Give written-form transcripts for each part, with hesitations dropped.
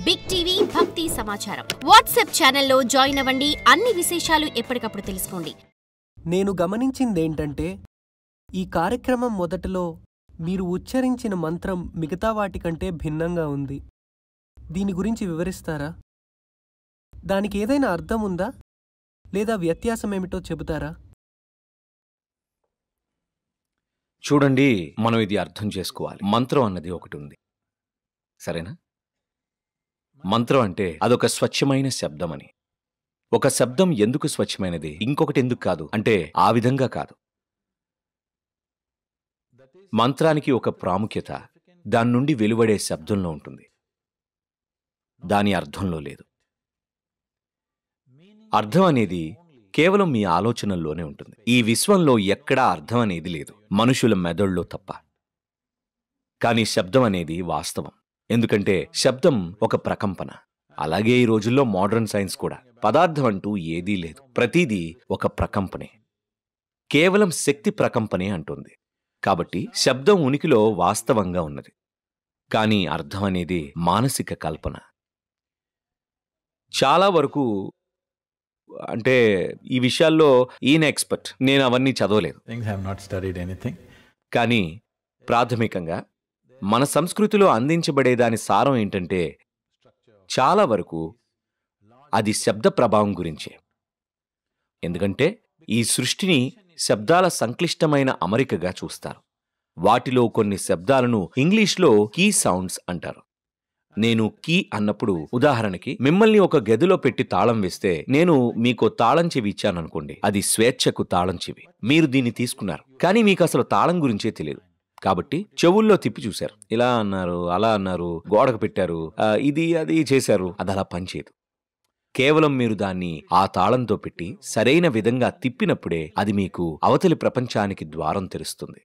Big TV భక్తి సమాచారం WhatsApp ఛానల్లో జాయిన్ అవ్వండి. అన్ని విశేషాలు ఎప్పటికప్పుడు తెలుసుకోండి. నేను గమనించిందేంటంటే ఈ కార్యక్రమం మొదటలో మీరు ఉచ్చరించిన మంత్రం మిగతా వాటికంటే భిన్నంగా ఉంది. దీని గురించి వివరిస్తారా? దానికి ఏదైనా అర్థం ఉందా లేదా వ్యత్యాసమేమిటో చెబుతారా? చూడండి, మనం ఇది అర్థం చేసుకోవాలి. మంత్రం అన్నది ఒకటి ఉంది, సరేనా? మంత్రం అంటే అదొక స్వచ్ఛమైన శబ్దం అని. ఒక శబ్దం ఎందుకు స్వచ్ఛమైనది, ఇంకొకటి ఎందుకు కాదు అంటే ఆ విధంగా కాదు. మంత్రానికి ఒక ప్రాముఖ్యత దాని నుండి వెలువడే శబ్దంలో ఉంటుంది, దాని అర్థంలో లేదు. అర్థం అనేది కేవలం మీ ఆలోచనల్లోనే ఉంటుంది. ఈ విశ్వంలో ఎక్కడా అర్థం అనేది లేదు, మనుషుల మెదడులో తప్ప. కానీ శబ్దం అనేది వాస్తవం, ఎందుకంటే శబ్దం ఒక ప్రకంపన. అలాగే ఈ రోజుల్లో మోడర్న్ సైన్స్ కూడా పదార్థం అంటూ ఏదీ లేదు, ప్రతిదీ ఒక ప్రకంపనే, కేవలం శక్తి ప్రకంపనే అంటుంది. కాబట్టి శబ్దం ఉనికిలో వాస్తవంగా ఉన్నది, కానీ అర్థం అనేది మానసిక కల్పన. చాలా వరకు అంటే ఈ విషయాల్లో ఈయన ఎక్స్పర్ట్, నేను అవన్నీ చదవలేదు. కానీ ప్రాథమికంగా మన సంస్కృతిలో అందించబడే దాని సారం ఏంటంటే చాలా వరకు అది శబ్ద ప్రభావం గురించే. ఎందుకంటే ఈ సృష్టిని శబ్దాల సంక్లిష్టమైన అమరికగా చూస్తారు. వాటిలో కొన్ని శబ్దాలను ఇంగ్లీష్లో కీ సౌండ్స్ అంటారు. నేను కీ అన్నప్పుడు ఉదాహరణకి మిమ్మల్ని ఒక గదిలో పెట్టి తాళం వేస్తే నేను మీకు తాళం చెవి ఇచ్చాననుకోండి, అది స్వేచ్ఛకు తాళం చెవి. మీరు దీన్ని తీసుకున్నారు, కానీ మీకు అసలు తాళం గురించే తెలియదు. కాబట్టి చెవుల్లో తిప్పి చూశారు, ఇలా అన్నారు, అలా అన్నారు, గోడకు పెట్టారు, ఇది అది చేశారు. అది అలా పనిచేయదు. కేవలం మీరు దాన్ని ఆ తాళంతో పెట్టి సరైన విధంగా తిప్పినప్పుడే అది మీకు అవతలి ప్రపంచానికి ద్వారం తెరుస్తుంది.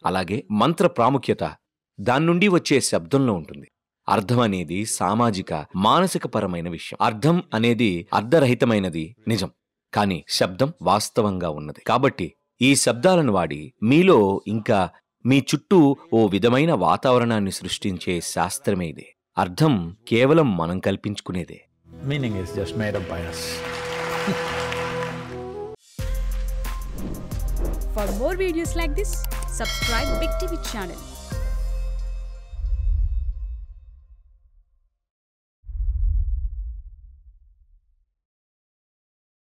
అలాగే మంత్ర ప్రాముఖ్యత దాని నుండి వచ్చే శబ్దంలో ఉంటుంది. అర్థం అనేది సామాజిక మానసిక పరమైన విషయం. అర్థం అనేది అర్ధరహితమైనది, నిజం, కానీ శబ్దం వాస్తవంగా ఉన్నది. కాబట్టి ఈ శబ్దాలను వాడి మీలో ఇంకా మీ చుట్టూ ఓ విధమైన వాతావరణాన్ని సృష్టించే శాస్త్రమే ఇది. అర్థం కేవలం మనం కల్పించుకునేదే. Meaning is just made up by us. For more videos like this, subscribe Big TV channel.